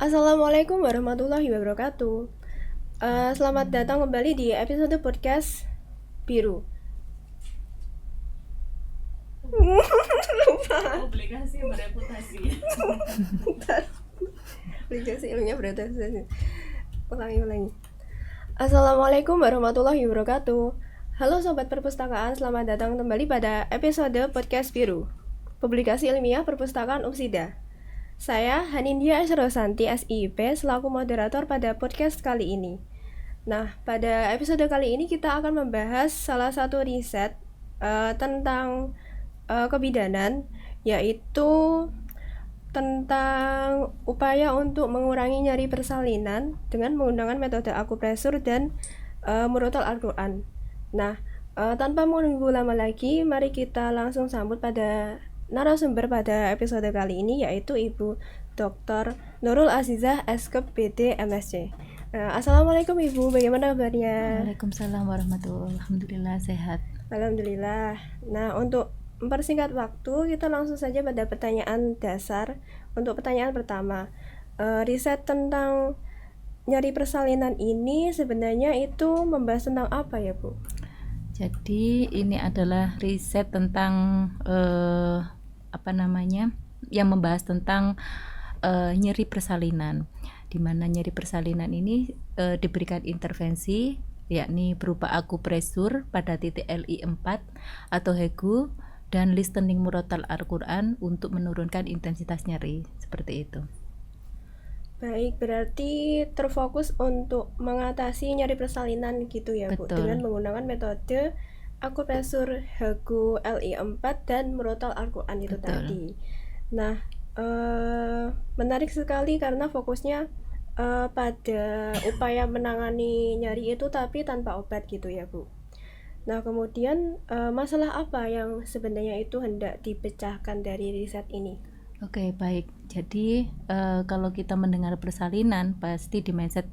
Assalamualaikum warahmatullahi wabarakatuh. Selamat datang kembali di episode podcast Biru. Obligasi bereputasi. Aplikasi ilmiah berorganisasi. Ulangi. Assalamualaikum warahmatullahi wabarakatuh. Halo Sobat Perpustakaan, selamat datang kembali pada episode podcast Biru, publikasi ilmiah perpustakaan UPSIDA. Saya Hanindya Asrosanti SIIP selaku moderator pada podcast kali ini. Nah, pada episode kali ini kita akan membahas salah satu riset tentang kebidanan, yaitu tentang upaya untuk mengurangi nyeri persalinan dengan menggunakan metode akupresur dan murotal Al-Quran. Nah, tanpa menunggu lama lagi, mari kita langsung sambut pada narasumber pada episode kali ini, yaitu Ibu Dr. Nurul Azizah SKep BD MSc. Assalamualaikum Ibu, bagaimana kabarnya? Waalaikumsalam warahmatullahi wabarakatuh. Alhamdulillah sehat. Alhamdulillah. Nah, untuk mempersingkat waktu, kita langsung saja pada pertanyaan dasar. Untuk pertanyaan pertama, riset tentang nyeri persalinan ini sebenarnya itu membahas tentang apa ya, Bu? Jadi ini adalah riset tentang yang membahas tentang nyeri persalinan, di mana nyeri persalinan ini diberikan intervensi, yakni berupa akupresur pada titik LI4 atau HEGU dan listening murotal Al-Quran untuk menurunkan intensitas nyeri, seperti itu. Baik, berarti terfokus untuk mengatasi nyeri persalinan gitu ya, Bu, Betul. dengan menggunakan metode akupresur HEGU LI4 dan murotal Al-Quran itu Betul. tadi. Nah, menarik sekali karena fokusnya pada upaya menangani nyeri itu tapi tanpa obat gitu ya, Bu. Nah, kemudian masalah apa yang sebenarnya itu hendak dipecahkan dari riset ini? Oke, baik. Jadi kalau kita mendengar persalinan, pasti di mindset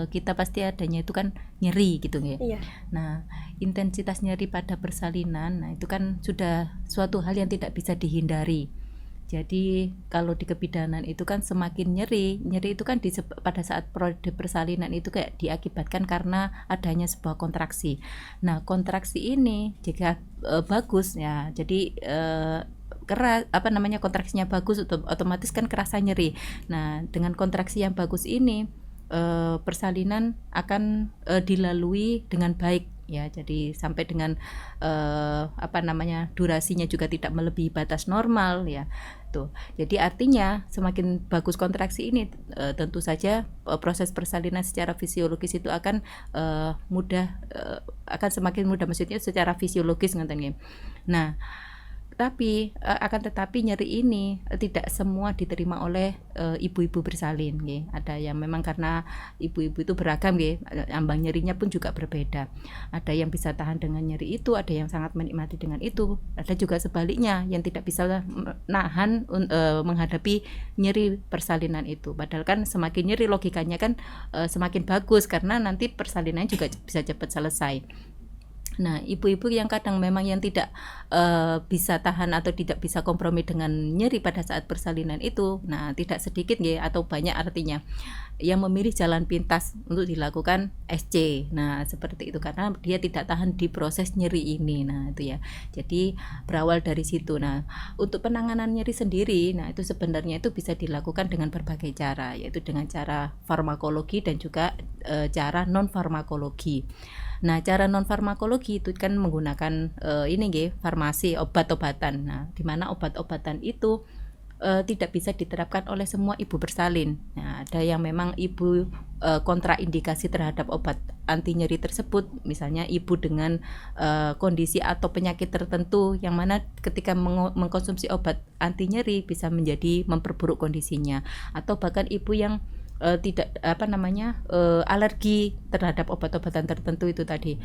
kita pasti adanya itu kan nyeri gitu ya. Iya. Nah, intensitas nyeri pada persalinan, nah itu kan sudah suatu hal yang tidak bisa dihindari. Jadi kalau di kebidanan itu kan semakin nyeri itu kan pada saat periode persalinan itu kayak diakibatkan karena adanya sebuah kontraksi. Nah, kontraksi ini jika bagus ya, jadi keras kontraksinya bagus, otomatis kan kerasa nyeri. Nah, dengan kontraksi yang bagus ini persalinan akan dilalui dengan baik ya, jadi sampai dengan durasinya juga tidak melebihi batas normal ya tuh. Jadi artinya semakin bagus kontraksi ini tentu saja proses persalinan secara fisiologis itu akan akan semakin mudah, maksudnya secara fisiologis ngeten. Nah, akan tetapi nyeri ini tidak semua diterima oleh ibu-ibu bersalin nggih. Ada yang memang karena ibu-ibu itu beragam nggih, ambang nyerinya pun juga berbeda. Ada yang bisa tahan dengan nyeri itu, ada yang sangat menikmati dengan itu. Ada juga sebaliknya yang tidak bisa nahan menghadapi nyeri persalinan itu. Padahal kan semakin nyeri logikanya kan semakin bagus karena nanti persalinannya juga bisa cepat selesai. Nah, ibu-ibu yang kadang memang yang tidak bisa tahan atau tidak bisa kompromi dengan nyeri pada saat persalinan itu, nah tidak sedikit ya, atau banyak artinya, yang memilih jalan pintas untuk dilakukan SC. Nah, seperti itu karena dia tidak tahan di proses nyeri ini. Nah, itu ya. Jadi berawal dari situ. Nah, untuk penanganan nyeri sendiri, nah itu sebenarnya itu bisa dilakukan dengan berbagai cara, yaitu dengan cara farmakologi dan juga cara non farmakologi. Nah, cara non farmakologi itu kan menggunakan farmasi, obat-obatan. Nah, di mana obat-obatan itu tidak bisa diterapkan oleh semua ibu bersalin. Nah, ada yang memang ibu kontraindikasi terhadap obat anti nyeri tersebut, misalnya ibu dengan kondisi atau penyakit tertentu yang mana ketika mengkonsumsi obat anti nyeri bisa menjadi memperburuk kondisinya, atau bahkan ibu yang alergi terhadap obat-obatan tertentu itu tadi,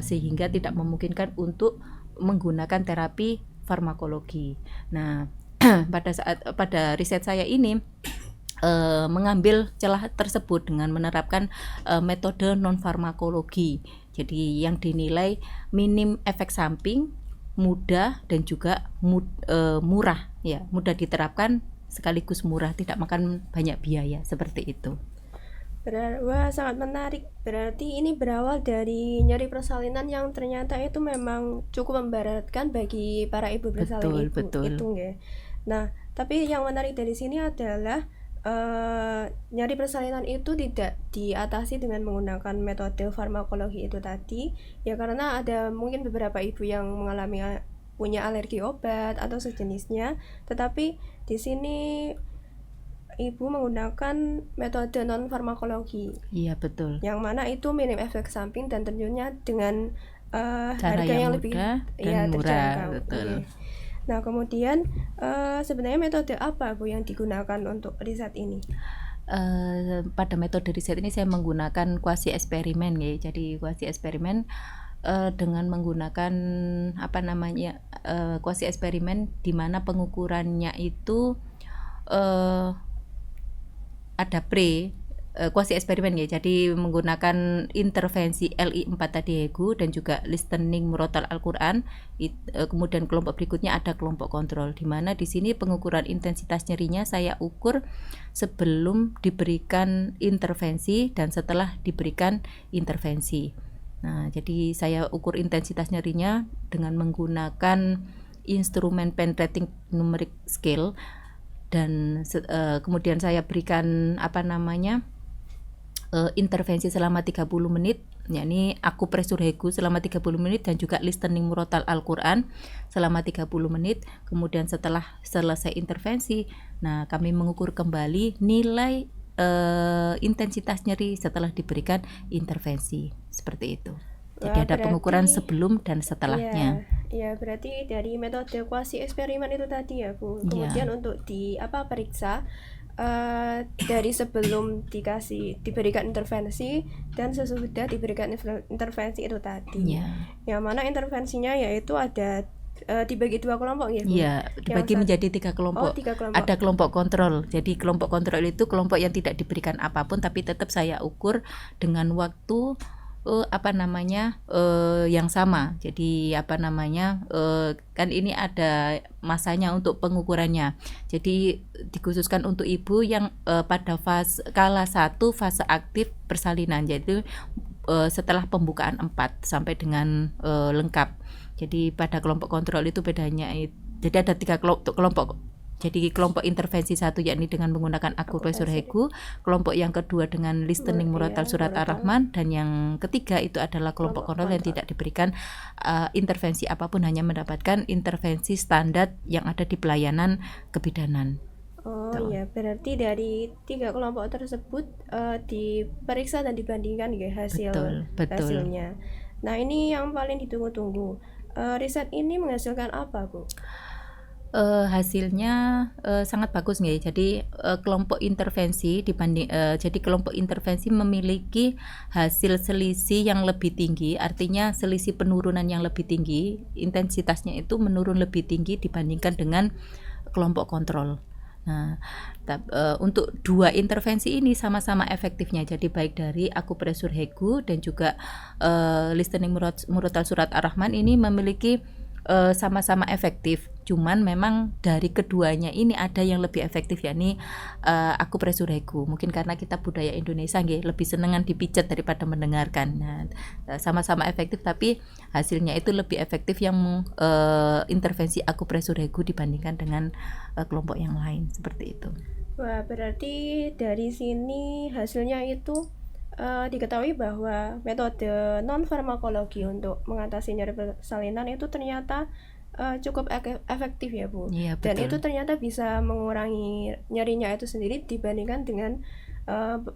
sehingga tidak memungkinkan untuk menggunakan terapi farmakologi. Nah, pada riset saya ini mengambil celah tersebut dengan menerapkan metode non farmakologi. Jadi yang dinilai minim efek samping, mudah dan juga murah ya, mudah diterapkan sekaligus murah, tidak makan banyak biaya seperti itu. Wah, sangat menarik. Berarti ini berawal dari nyeri persalinan yang ternyata itu memang cukup memberatkan bagi para ibu bersalin Betul. itu nggih. Nah, tapi yang menarik dari sini adalah nyeri persalinan itu tidak diatasi dengan menggunakan metode farmakologi itu tadi, ya karena ada mungkin beberapa ibu yang mengalami punya alergi obat atau sejenisnya, tetapi di sini ibu menggunakan metode non farmakologi. Iya, betul. Yang mana itu minim efek samping dan tentunya dengan Cara harga yang yang lebih mudah dan murah, terjangkau. betul. Oke. Nah, kemudian sebenarnya metode apa Bu yang digunakan untuk riset ini? Pada metode riset ini saya menggunakan kuasi eksperimen ya. Jadi kuasi eksperimen dengan menggunakan kuasi eksperimen di mana pengukurannya itu ada kuasi eksperimen ya. Jadi menggunakan intervensi LI4 tadi Hegu dan juga listening murotal Al-Qur'an. Kemudian kelompok berikutnya ada kelompok kontrol, di mana di sini pengukuran intensitas nyerinya saya ukur sebelum diberikan intervensi dan setelah diberikan intervensi. Nah, jadi saya ukur intensitas nyerinya dengan menggunakan instrumen penetrating numeric scale dan kemudian saya berikan intervensi selama 30 menit, yakni akupresur Hegu selama 30 menit dan juga listening murotal Al-Qur'an selama 30 menit. Kemudian setelah selesai intervensi, nah kami mengukur kembali nilai intensitas nyeri setelah diberikan intervensi. Seperti itu. Jadi ada pengukuran sebelum dan setelahnya. Iya, berarti dari metode kuasi eksperimen itu tadi ya Bu. Kemudian untuk periksa dari sebelum diberikan intervensi dan sesudah diberikan intervensi itu tadi. Yang mana intervensinya yaitu ada dibagi 2 kelompok ya Bu? Iya, dibagi menjadi 3 kelompok. 3 kelompok. Ada kelompok kontrol. Jadi kelompok kontrol itu kelompok yang tidak diberikan apapun tapi tetap saya ukur dengan waktu yang sama. Jadi kan ini ada masanya untuk pengukurannya. Jadi dikhususkan untuk ibu yang pada skala 1 fase aktif persalinan. Jadi setelah pembukaan 4 sampai dengan lengkap. Jadi pada kelompok kontrol itu bedanya jadi ada 3 kelompok. Jadi kelompok intervensi 1 yakni dengan menggunakan akupresur Hegu, kelompok yang kedua dengan listening murotal surat Ar-Rahman, dan yang ketiga itu adalah kelompok kontrol yang tidak diberikan intervensi apapun, hanya mendapatkan intervensi standar yang ada di pelayanan kebidanan. Iya, berarti dari 3 kelompok tersebut diperiksa dan dibandingkan ya hasilnya. Nah, ini yang paling ditunggu-tunggu. Riset ini menghasilkan apa, Bu? Hasilnya sangat bagus nih. Jadi kelompok intervensi jadi kelompok intervensi memiliki hasil selisih yang lebih tinggi, artinya selisih penurunan yang lebih tinggi, intensitasnya itu menurun lebih tinggi dibandingkan dengan kelompok kontrol. Nah, untuk 2 intervensi ini sama-sama efektifnya. Jadi baik dari akupresur Hegu dan juga listening murotal surat Ar-Rahman ini memiliki sama-sama efektif. Cuman memang dari keduanya ini ada yang lebih efektif, yakni akupresur Hegu. Mungkin karena kita budaya Indonesia lebih senengan dipijat daripada mendengarkan. Nah, sama-sama efektif tapi hasilnya itu lebih efektif yang intervensi akupresur Hegu dibandingkan dengan kelompok yang lain, seperti itu. Wah, berarti dari sini hasilnya itu diketahui bahwa metode non farmakologi untuk mengatasi nyeri persalinan itu ternyata cukup efektif ya Bu. Iya, dan betul. itu ternyata bisa mengurangi nyerinya itu sendiri dibandingkan dengan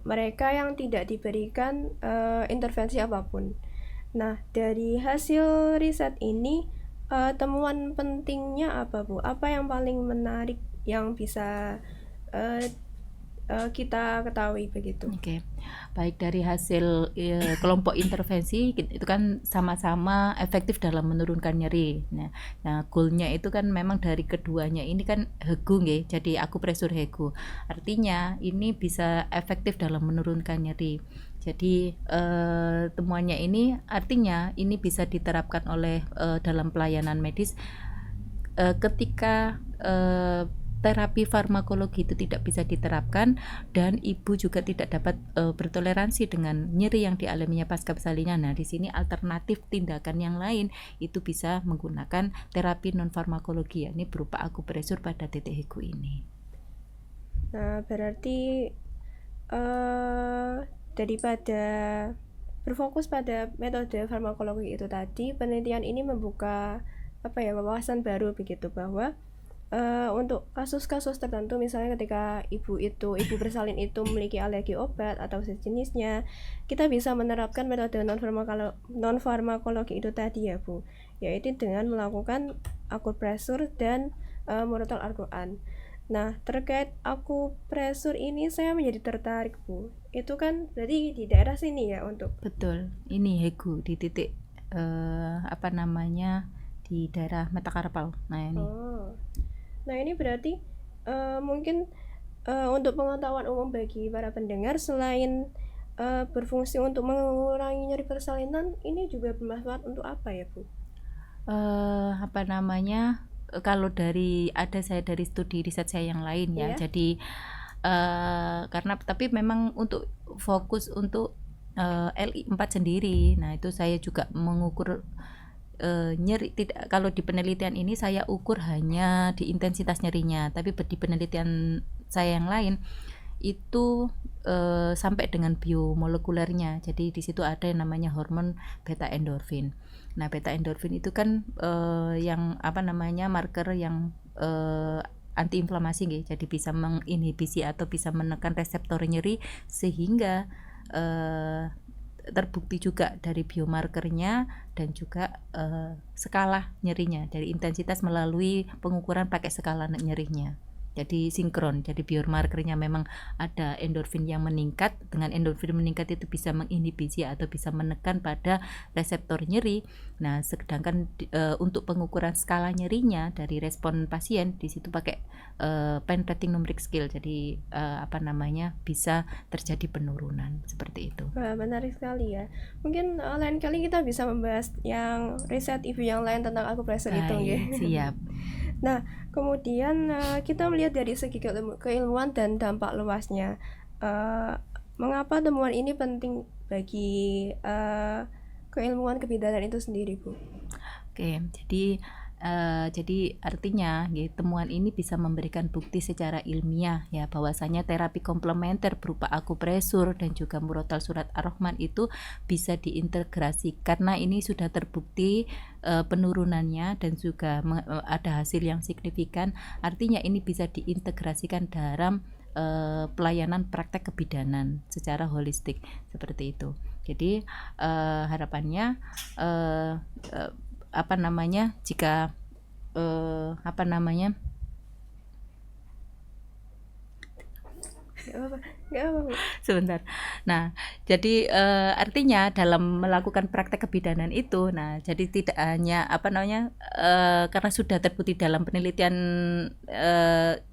mereka yang tidak diberikan intervensi apapun. Nah, dari hasil riset ini temuan pentingnya apa Bu? Apa yang paling menarik yang bisa kita ketahui begitu? Oke. Baik, dari hasil kelompok intervensi itu kan sama-sama efektif dalam menurunkan nyeri. Nah, goalnya itu kan memang dari keduanya ini kan Hegu jadi akupresur Hegu. Artinya ini bisa efektif dalam menurunkan nyeri. Jadi temuannya ini artinya ini bisa diterapkan oleh dalam pelayanan medis ketika terapi farmakologi itu tidak bisa diterapkan dan ibu juga tidak dapat bertoleransi dengan nyeri yang dialaminya pasca persalinan. Nah, di sini alternatif tindakan yang lain itu bisa menggunakan terapi non farmakologi, yakni berupa akupresur pada titik hiku ini. Nah, berarti daripada berfokus pada metode farmakologi itu tadi, penelitian ini membuka wawasan baru begitu, bahwa untuk kasus-kasus tertentu, misalnya ketika ibu bersalin itu memiliki alergi obat atau sejenisnya, kita bisa menerapkan metode non farmakologi itu tadi ya Bu, yaitu dengan melakukan akupresur dan murotal Al-Quran. Nah, terkait akupresur ini saya menjadi tertarik Bu. Itu kan berarti di daerah sini ya untuk. Betul, ini Hegu di titik di daerah Metakarpal. Nah ini. Nah ini berarti mungkin untuk pengetahuan umum bagi para pendengar, selain berfungsi untuk mengurangi nyeri persalinan, ini juga bermanfaat untuk apa ya Bu? Kalau saya dari studi riset saya yang lain ya, jadi karena tapi memang untuk fokus untuk LI4 sendiri, nah itu saya juga mengukur nyeri. Kalau di penelitian ini saya ukur hanya di intensitas nyerinya, tapi di penelitian saya yang lain itu sampai dengan biomolekulernya. Jadi di situ ada yang namanya hormon beta endorfin. Nah, beta endorfin itu kan marker yang antiinflamasi gitu. Jadi bisa menginhibisi atau bisa menekan reseptor nyeri, sehingga terbukti juga dari biomarkernya dan juga skala nyerinya, dari intensitas melalui pengukuran pakai skala nyerinya. Jadi sinkron, jadi biomarkernya memang ada endorfin yang meningkat. Dengan endorfin meningkat itu bisa menginhibisi atau bisa menekan pada reseptor nyeri. Nah, sedangkan untuk pengukuran skala nyerinya dari respon pasien, di situ pakai pain rating numeric scale. Jadi bisa terjadi penurunan seperti itu. Wah, menarik sekali ya. Mungkin lain kali kita bisa membahas yang riset ibu yang lain tentang akupresur itu ya. Siap. Nah, kemudian kita melihat dari segi keilmuan dan dampak luasnya. Mengapa temuan ini penting bagi keilmuan kebidanan itu sendiri, Bu? Oke, jadi artinya temuan ini bisa memberikan bukti secara ilmiah ya, bahwasanya terapi komplementer berupa akupresur dan juga murotal surat ar-Rahman itu bisa diintegrasi, karena ini sudah terbukti penurunannya dan juga ada hasil yang signifikan. Artinya ini bisa diintegrasikan dalam pelayanan praktek kebidanan secara holistik seperti itu. Jadi harapannya jika sebentar. Nah, jadi artinya dalam melakukan praktek kebidanan itu, nah jadi tidak hanya karena sudah terbukti dalam penelitian,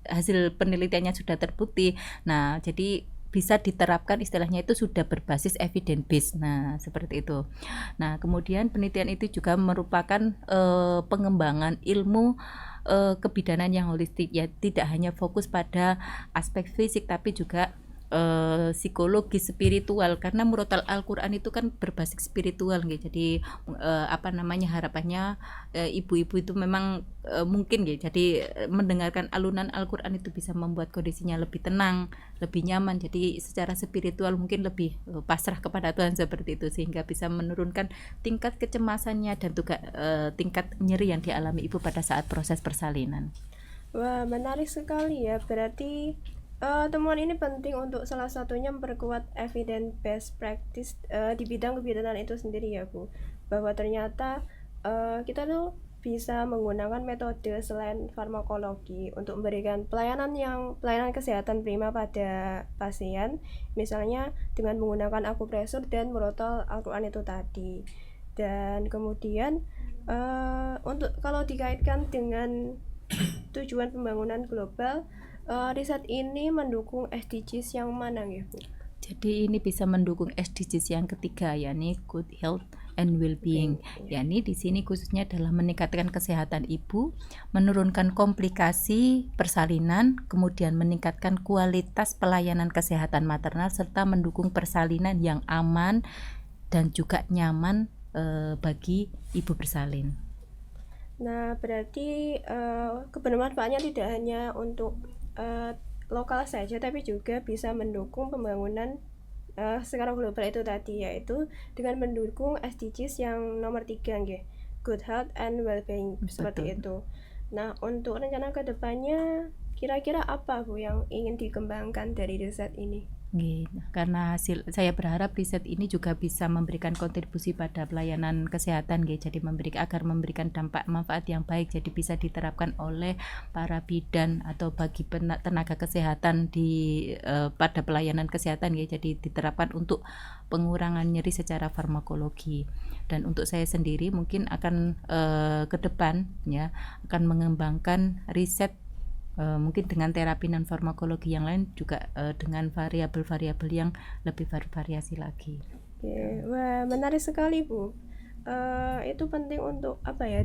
hasil penelitiannya sudah terbukti. Nah, jadi bisa diterapkan, istilahnya itu sudah berbasis evidence base. Nah, seperti itu. Nah, kemudian penelitian itu juga merupakan pengembangan ilmu kebidanan yang holistik ya, tidak hanya fokus pada aspek fisik tapi juga psikologis, spiritual, karena murotal Al-Quran itu kan berbasis spiritual gitu. Jadi harapannya ibu-ibu itu memang mungkin gitu, jadi mendengarkan alunan Al-Quran itu bisa membuat kondisinya lebih tenang, lebih nyaman. Jadi secara spiritual mungkin lebih pasrah kepada Tuhan seperti itu, sehingga bisa menurunkan tingkat kecemasannya dan juga tingkat nyeri yang dialami ibu pada saat proses persalinan. Wah, menarik sekali ya. Berarti temuan ini penting untuk salah satunya memperkuat evidence based practice di bidang kebidanan itu sendiri ya Bu, bahwa ternyata kita tuh bisa menggunakan metode selain farmakologi untuk memberikan pelayanan kesehatan prima pada pasien, misalnya dengan menggunakan akupresur dan murotal Al-Quran itu tadi. Dan kemudian untuk kalau dikaitkan dengan tujuan pembangunan global, riset ini mendukung SDGs yang mana ya Bu? Jadi ini bisa mendukung SDGs yang ketiga, yakni Good Health and well-being. Yakni di sini khususnya adalah meningkatkan kesehatan ibu, menurunkan komplikasi persalinan, kemudian meningkatkan kualitas pelayanan kesehatan maternal serta mendukung persalinan yang aman dan juga nyaman bagi ibu bersalin. Nah, berarti kebermanfaatnya tidak hanya untuk lokal saja, tapi juga bisa mendukung pembangunan secara global itu tadi, yaitu dengan mendukung SDGs yang nomor 3, good health and well-being, seperti itu. Nah, untuk rencana kedepannya kira-kira apa Bu yang ingin dikembangkan dari riset ini? Karena saya berharap riset ini juga bisa memberikan kontribusi pada pelayanan kesehatan, jadi agar memberikan dampak manfaat yang baik, jadi bisa diterapkan oleh para bidan atau bagi tenaga kesehatan pada pelayanan kesehatan, jadi diterapkan untuk pengurangan nyeri secara farmakologi. Dan untuk saya sendiri mungkin akan ke depan akan mengembangkan riset mungkin dengan terapi non farmakologi yang lain juga dengan variabel-variabel yang lebih bervariasi lagi. Wah, menarik sekali Bu. Itu penting untuk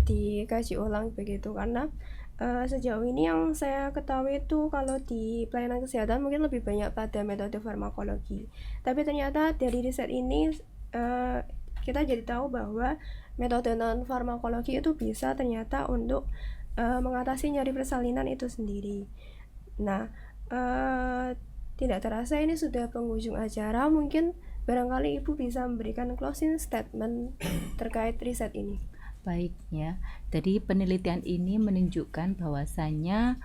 dikaji ulang begitu, karena sejauh ini yang saya ketahui itu kalau di pelayanan kesehatan mungkin lebih banyak pada metode farmakologi. Tapi ternyata dari riset ini kita jadi tahu bahwa metode non farmakologi itu bisa ternyata untuk mengatasi nyeri persalinan itu sendiri. Nah, tidak terasa ini sudah penghujung acara. Mungkin barangkali Ibu bisa memberikan closing statement terkait riset ini. Baik ya, jadi penelitian ini menunjukkan bahwasanya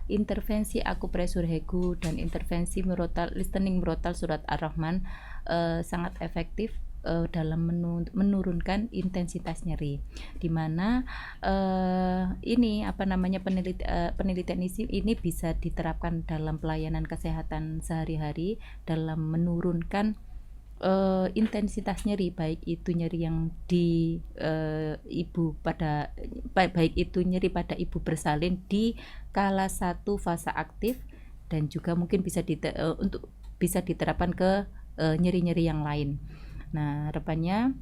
intervensi akupresur Hegu dan intervensi listening murotal surat Ar-Rahman sangat efektif dalam menurunkan intensitas nyeri, di mana penelitian ini bisa diterapkan dalam pelayanan kesehatan sehari-hari dalam menurunkan intensitas nyeri, baik itu nyeri yang baik itu nyeri pada ibu bersalin di kala 1 fase aktif, dan juga mungkin bisa diterapkan ke nyeri-nyeri yang lain. Nah, harapannya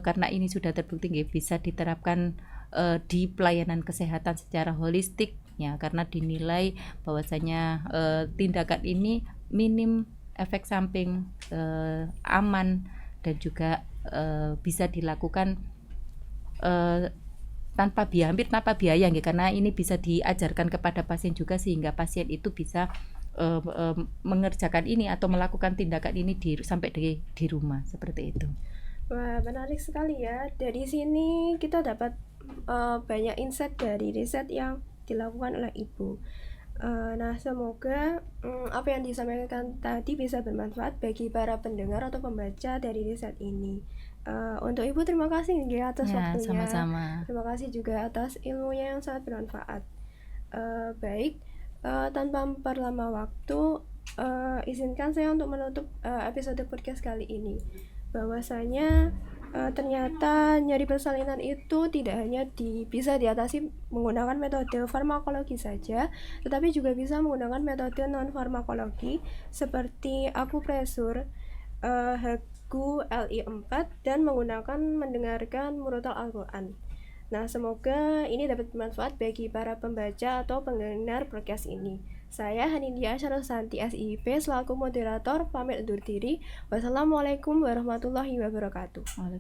karena ini sudah terbukti bisa diterapkan di pelayanan kesehatan secara holistik karena dinilai bahwasanya tindakan ini minim efek samping, aman, dan juga bisa dilakukan hampir tanpa biaya, karena ini bisa diajarkan kepada pasien juga, sehingga pasien itu bisa mengerjakan ini atau melakukan tindakan ini sampai di rumah, seperti itu. Wah, menarik sekali ya. Dari sini kita dapat banyak insight dari riset yang dilakukan oleh Ibu. Nah, semoga apa yang disampaikan tadi bisa bermanfaat bagi para pendengar atau pembaca dari riset ini. Untuk Ibu terima kasih atas waktunya. Sama-sama. Terima kasih juga atas ilmunya yang sangat bermanfaat. Baik, tanpa memperlama waktu, izinkan saya untuk menutup episode podcast kali ini. Bahwasanya ternyata nyeri persalinan itu tidak hanya bisa diatasi menggunakan metode farmakologi saja, tetapi juga bisa menggunakan metode non farmakologi seperti akupresur, Hegu LI4, dan mendengarkan murotal Al-Quran. Nah, semoga ini dapat bermanfaat bagi para pembaca atau pendengar podcast ini. Saya Hanindya Syarulsanti SIP selaku moderator pamit undur diri. Wassalamualaikum warahmatullahi wabarakatuh.